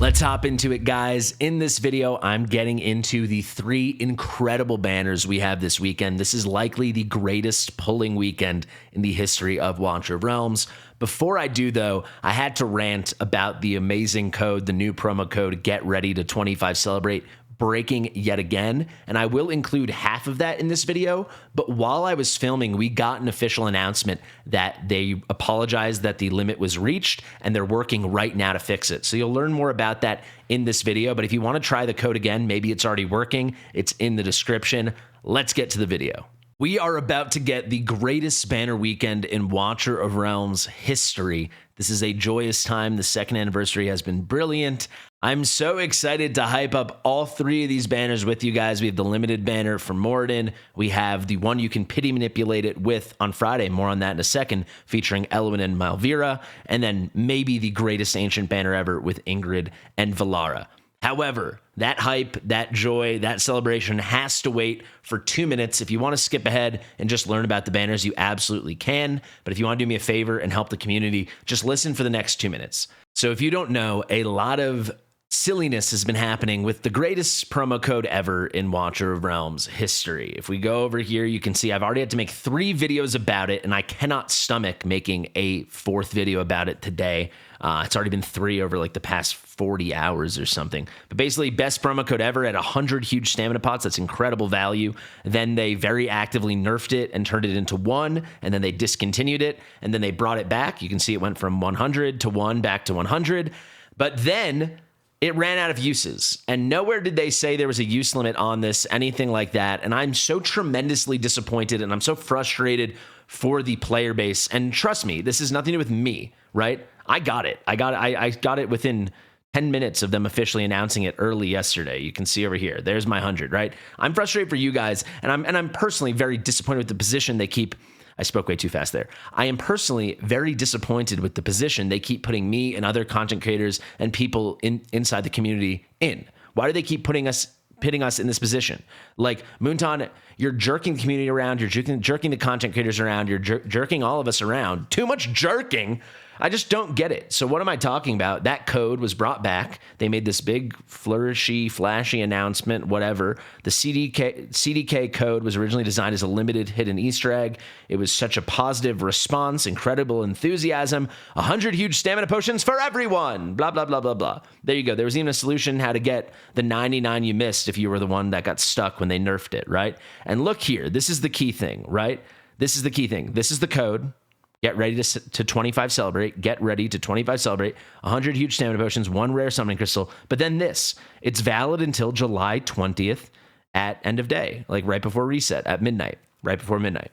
Let's hop into it, guys. In this video, I'm getting into the 3 incredible banners we have this weekend. This is likely the greatest pulling weekend in the history of Watcher of Realms. Before I do, though, I had to rant about the amazing code, the new promo code, Get Ready to 25 Celebrate, breaking yet again, and I will include half of that in this video. But while I was filming, we got an official announcement that they apologized that the limit was reached, and they're working right now to fix it. So you'll learn more about that in this video, but if you want to try the code again, maybe it's already working, it's in the description. Let's get to the video. We are about to get the greatest banner weekend in Watcher of Realms history. This is a joyous time. The second anniversary has been brilliant. I'm so excited to hype up all 3 of these banners with you guys. We have the limited banner for Mortyn. We have the one you can pity manipulate it with on Friday. More on that in a second, featuring Elwyn and Malvira. And then maybe the greatest ancient banner ever with Ingrid and Valara. However, that hype, that joy, that celebration has to wait for 2 minutes. If you want to skip ahead and just learn about the banners, you absolutely can. But if you want to do me a favor and help the community, just listen for the next 2 minutes. So if you don't know, a lot of silliness has been happening with the greatest promo code ever in Watcher of Realms history. If we go over here, you can see I've already had to make 3 videos about it, and I cannot stomach making a 4th video about it today. It's already been 3 over like the past 40 hours or something. But basically, best promo code ever at 100 huge stamina pots. That's incredible value. Then they very actively nerfed it and turned it into 1, and then they discontinued it, and then they brought it back. You can see it went from 100 to 1 back to 100. But then it ran out of uses, and nowhere did they say there was a use limit on this, anything like that. And I'm so tremendously disappointed, and I'm so frustrated for the player base. And trust me, this has nothing to do with me, right? I got it. I got it within 10 minutes of them officially announcing it early yesterday. You can see over here. There's my 100, right? I'm frustrated for you guys, and I'm personally very disappointed with the position they keep. I spoke way too fast there. I am personally very disappointed with the position they keep putting me and other content creators and people inside the community in. Why do they keep pitting us in this position? Like, Moonton, you're jerking the community around, you're jerking the content creators around, you're jerking all of us around. Too much jerking. I just don't get it. So what am I talking about? That code was brought back. They made this big flourishy, flashy announcement, whatever. The CDK code was originally designed as a limited hidden Easter egg. It was such a positive response, incredible enthusiasm, 100 huge stamina potions for everyone, blah, blah, blah, blah, blah. There you go. There was even a solution how to get the 99 you missed if you were the one that got stuck when they nerfed it, right? And look here. This is the key thing, right? This is the key thing. This is the code. Get ready to 25 celebrate. Get ready to 25 celebrate. 100 huge stamina potions, 1 rare summoning crystal. But then this, it's valid until July 20th at end of day, like right before reset at midnight, right before midnight.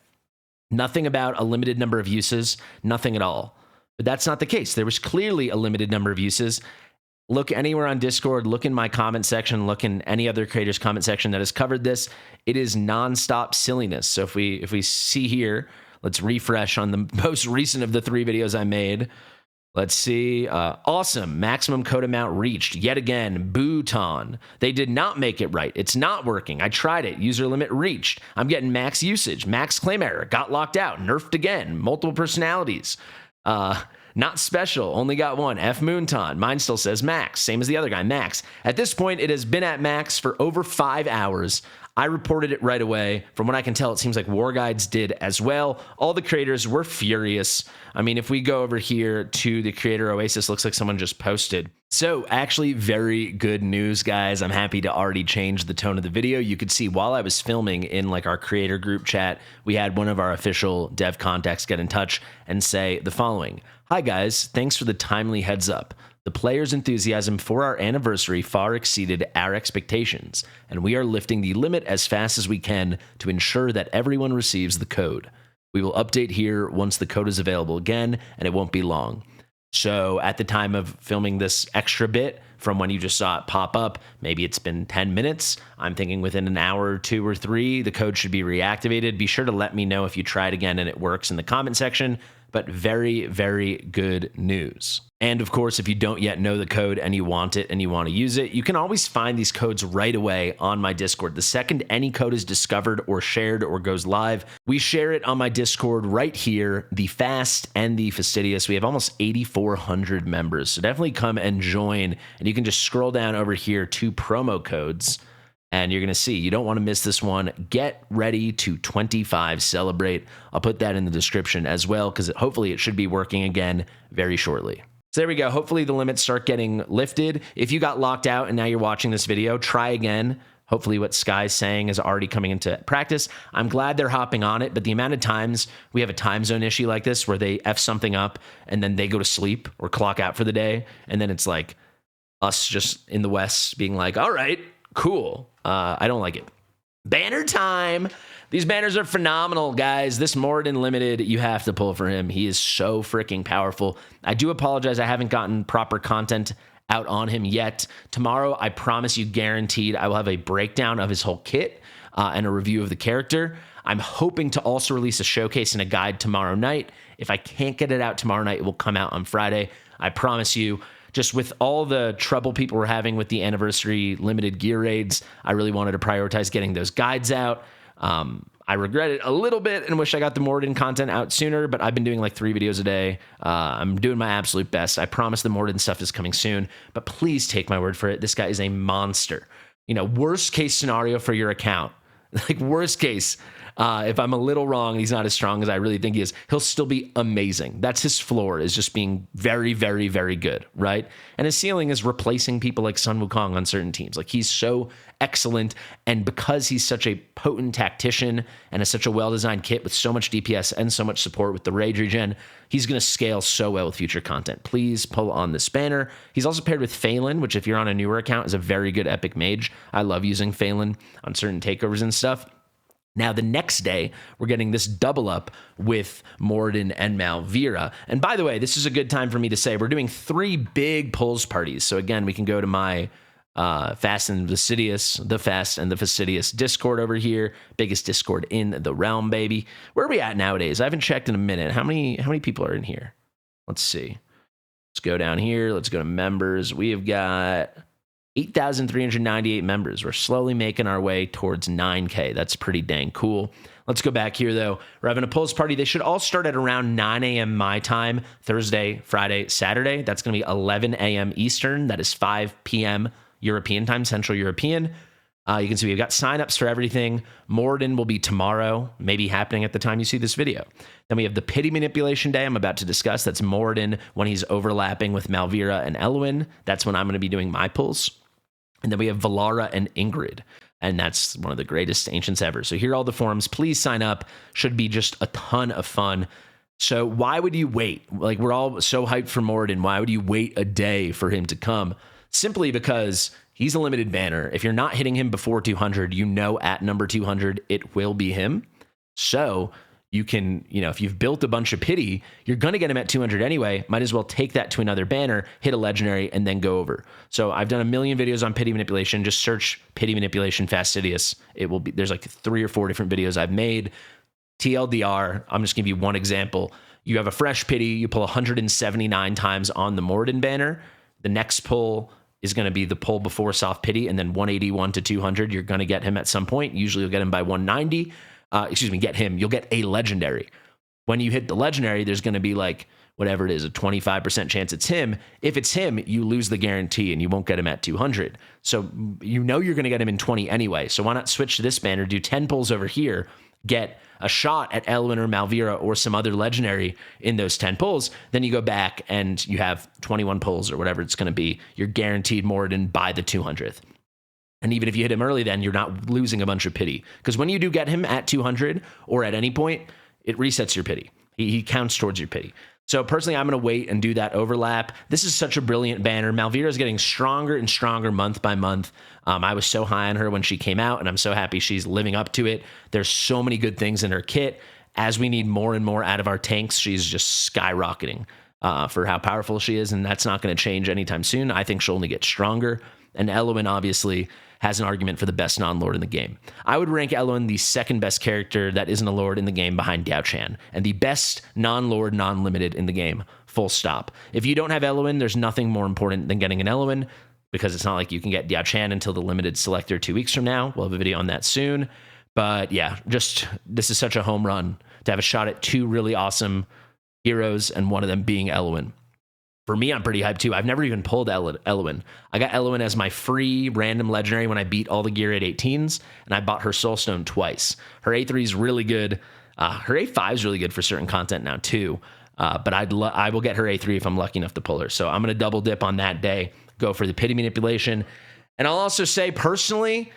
Nothing about a limited number of uses, nothing at all. But that's not the case. There was clearly a limited number of uses. Look anywhere on Discord, look in my comment section, look in any other creator's comment section that has covered this. It is nonstop silliness. So if we see here, let's refresh on the most recent of the 3 videos I made. Let's see. Awesome. Maximum code amount reached. Yet again, Bhutan. They did not make it right. It's not working. I tried it. User limit reached. I'm getting max usage. Max claim error. Got locked out. Nerfed again. Multiple personalities. Not special. Only got 1. F Moonton. Mine still says max. Same as the other guy. Max. At this point, it has been at max for over 5 hours. I reported it right away. From what I can tell, it seems like War Guides did as well. All the creators were furious. I mean, if we go over here to the creator Oasis, looks like someone just posted. So actually very good news, guys. I'm happy to already change the tone of the video. You could see while I was filming in like our creator group chat, we had one of our official dev contacts get in touch and say the following. Hi guys, thanks for the timely heads up. The players' enthusiasm for our anniversary far exceeded our expectations, and we are lifting the limit as fast as we can to ensure that everyone receives the code. We will update here once the code is available again, and it won't be long. So at the time of filming this extra bit, from when you just saw it pop up, maybe it's been 10 minutes. I'm thinking within an hour or 2 or 3, the code should be reactivated. Be sure to let me know if you try it again and it works in the comment section. but very, very good news. And of course, if you don't yet know the code and you want it and you want to use it, you can always find these codes right away on my Discord. The second any code is discovered or shared or goes live, we share it on my Discord right here, the Fast and the Fastidious. We have almost 8,400 members, so definitely come and join. And you can just scroll down over here to promo codes, and you're going to see you don't want to miss this one. Get ready to 25 celebrate. I'll put that in the description as well, because hopefully it should be working again very shortly. So there we go. Hopefully the limits start getting lifted. If you got locked out and now you're watching this video, try again. Hopefully what Sky's saying is already coming into practice. I'm glad they're hopping on it, but the amount of times we have a time zone issue like this where they F something up and then they go to sleep or clock out for the day, and then it's like us just in the West being like, all right, cool. I don't like it. Banner time. These banners are phenomenal, guys. This Mortyn limited, you have to pull for him. He is so freaking powerful. I do apologize I haven't gotten proper content out on him yet. Tomorrow, I promise you, guaranteed, I will have a breakdown of his whole kit and a review of the character. I'm hoping to also release a showcase and a guide tomorrow night. If I can't get it out tomorrow night, it will come out on Friday. I promise you. Just with all the trouble people were having with the anniversary limited gear raids, I really wanted to prioritize getting those guides out. I regret it a little bit and wish I got the Mortyn content out sooner, but I've been doing like 3 videos a day. I'm doing my absolute best. I promise the Mortyn stuff is coming soon, but please take my word for it. This guy is a monster. You know, worst case scenario for your account, like worst case, if I'm a little wrong, he's not as strong as I really think he is, he'll still be amazing. That's his floor, is just being very, very, very good, right? And his ceiling is replacing people like Sun Wukong on certain teams. Like, he's so excellent, and because he's such a potent tactician and is such a well-designed kit with so much DPS and so much support with the rage regen, he's going to scale so well with future content. Please pull on this banner. He's also paired with Phelan, which if you're on a newer account is a very good epic mage. I love using Phelan on certain takeovers and stuff. Now, the next day, we're getting this double up with Mortyn and Malvira. And by the way, this is a good time for me to say we're doing 3 big pulls parties. So again, we can go to my Fast and Fastidious, the Fast and the Fastidious Discord over here. Biggest Discord in the realm, baby. Where are we at nowadays? I haven't checked in a minute. How many people are in here? Let's see. Let's go down here. Let's go to members. We have got 8,398 members. We're slowly making our way towards 9K. That's pretty dang cool. Let's go back here, though. We're having a pulse party. They should all start at around 9 a.m. my time, Thursday, Friday, Saturday. That's going to be 11 a.m. Eastern. That is 5 p.m. European time, Central European. You can see we've got signups for everything. Mortyn will be tomorrow, maybe happening at the time you see this video. Then we have the pity manipulation day I'm about to discuss. That's Mortyn when he's overlapping with Malvira and Elwyn. That's when I'm going to be doing my pulls. And then we have Valara and Ingrid, and that's one of the greatest ancients ever. So here are all the forums. Please sign up. Should be just a ton of fun. So why would you wait? Like, we're all so hyped for Mortyn. Why would you wait a day for him to come? Simply because he's a limited banner. If you're not hitting him before 200, you know at number 200, it will be him. So you can, you know, if you've built a bunch of pity, you're going to get him at 200 anyway. Might as well take that to another banner, hit a legendary, and then go over. So I've done a million videos on pity manipulation. Just search pity manipulation Fastidious. It will be, there's like 3 or 4 different videos I've made. TLDR, I'm just going to give you one example. You have a fresh pity, you pull 179 times on the Mortyn banner. The next pull is going to be the pull before soft pity, and then 181 to 200. You're going to get him at some point. Usually you'll get him by 190. Get him. You'll get a legendary. When you hit the legendary, there's going to be like, whatever it is, a 25% chance it's him. If it's him, you lose the guarantee and you won't get him at 200. So you know you're going to get him in 20 anyway. So why not switch to this banner, do 10 pulls over here, get a shot at Elwyn or Malvira or some other legendary in those 10 pulls. Then you go back and you have 21 pulls or whatever it's going to be. You're guaranteed Mortyn by the 200th. And even if you hit him early, then you're not losing a bunch of pity. Because when you do get him at 200 or at any point, it resets your pity. He counts towards your pity. So personally, I'm going to wait and do that overlap. This is such a brilliant banner. Malvira is getting stronger and stronger month by month. I was so high on her when she came out, and I'm so happy she's living up to it. There's so many good things in her kit. As we need more and more out of our tanks, she's just skyrocketing for how powerful she is, and that's not going to change anytime soon. I think she'll only get stronger. And Eloin obviously has an argument for the best non-lord in the game. I would rank Eloin the second best character that isn't a lord in the game behind Diao Chan, and the best non-lord, non-limited in the game, full stop. If you don't have Eloin, there's nothing more important than getting an Eloin, because it's not like you can get Diao Chan until the limited selector 2 weeks from now. We'll have a video on that soon. But yeah, just this is such a home run to have a shot at 2 really awesome heroes, and one of them being Eloin. For me, I'm pretty hyped too. I've never even pulled Eloin. I got Eloin as my free random legendary when I beat all the gear at 18s, and I bought her Soulstone twice. Her A3 is really good. Her A5 is really good for certain content now too. But I will get her A3 if I'm lucky enough to pull her. So I'm going to double dip on that day, go for the pity manipulation. And I'll also say personally,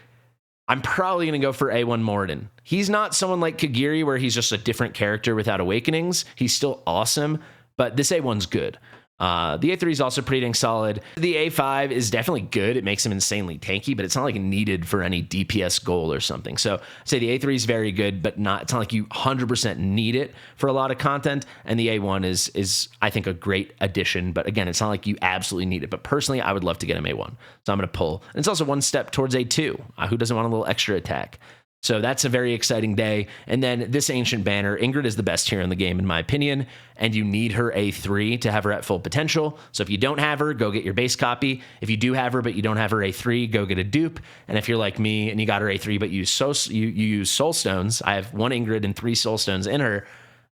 I'm probably going to go for A1 Mortyn. He's not someone like Kagiri where he's just a different character without awakenings. He's still awesome, but this A1's good. The A3 is also pretty dang solid. The A5 is definitely good. It makes him insanely tanky, but it's not like needed for any DPS goal or something. So I'd say the A3 is very good, but it's not like you 100% need it for a lot of content. And the A1 is I think a great addition, but again, it's not like you absolutely need it. But personally, I would love to get him A1. So I'm going to pull. And it's also one step towards A2. Who doesn't want a little extra attack? So that's a very exciting day. And then this Ancient Banner, Ingrid is the best hero in the game, in my opinion, and you need her A3 to have her at full potential. So if you don't have her, go get your base copy. If you do have her, but you don't have her A3, go get a dupe. And if you're like me and you got her A3, but you use Soul Stones, I have 1 Ingrid and 3 Soul Stones in her,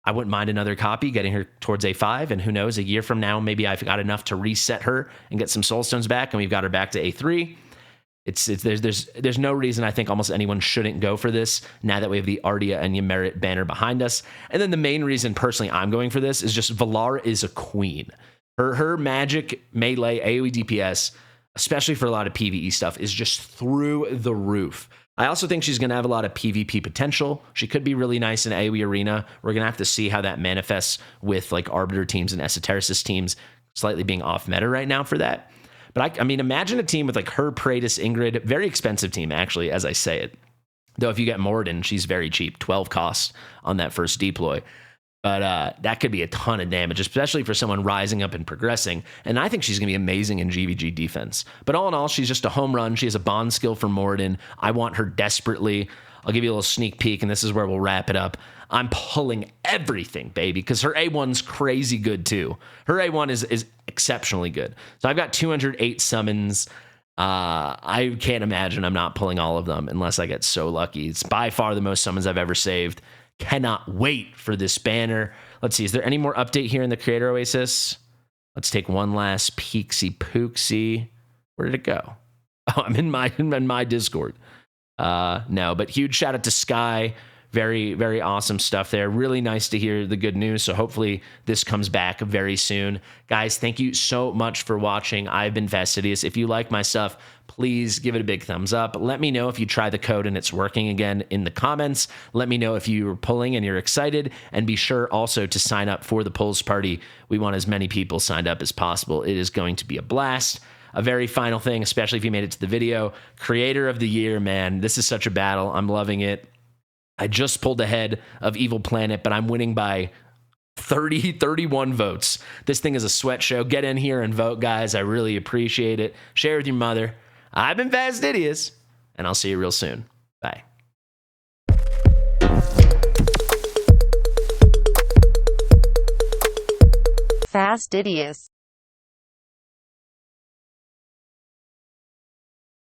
I wouldn't mind another copy, getting her towards A5. And who knows, a year from now, maybe I've got enough to reset her and get some Soul Stones back, and we've got her back to A3. There's no reason I think almost anyone shouldn't go for this now that we have the Ardia and Ymmerit banner behind us. And then the main reason personally I'm going for this is just Valar is a queen. Her magic, melee, AoE DPS, especially for a lot of PvE stuff, is just through the roof. I also think she's going to have a lot of PvP potential. She could be really nice in AoE Arena. We're going to have to see how that manifests with like Arbiter teams and Esotericist teams slightly being off meta right now for that. But I mean, imagine a team with like her, Praetus, Ingrid, very expensive team, actually, as I say it. Though if you get Mortyn, she's very cheap, 12 cost on that first deploy. But that could be a ton of damage, especially for someone rising up and progressing. And I think she's going to be amazing in GVG defense. But all in all, she's just a home run. She has a bond skill for Mortyn. I want her desperately. I'll give you a little sneak peek, and this is where we'll wrap it up. I'm pulling everything, baby, because her A1's crazy good, too. Her A1 is exceptionally good. So I've got 208 summons. I can't imagine I'm not pulling all of them unless I get so lucky. It's by far the most summons I've ever saved. Cannot wait for this banner. Let's see, is there any more update here in the Creator Oasis? Let's take one last peeksy pooksy. Where did it go? Oh, I'm in my Discord. No, but huge shout out to Sky. Very, very awesome stuff there. Really nice to hear the good news. So hopefully this comes back very soon. Guys, thank you so much for watching. I've been Fastidious. If you like my stuff, please give it a big thumbs up. Let me know if you try the code and it's working again in the comments. Let me know if you're pulling and you're excited. And be sure also to sign up for the Pulls Party. We want as many people signed up as possible. It is going to be a blast. A very final thing, especially if you made it to the video. Creator of the Year, man. This is such a battle. I'm loving it. I just pulled ahead of Evil Planet, but I'm winning by 31 votes. This thing is a sweat show. Get in here and vote, guys. I really appreciate it. Share with your mother. I've been Fastidious, and I'll see you real soon. Bye. Fastidious.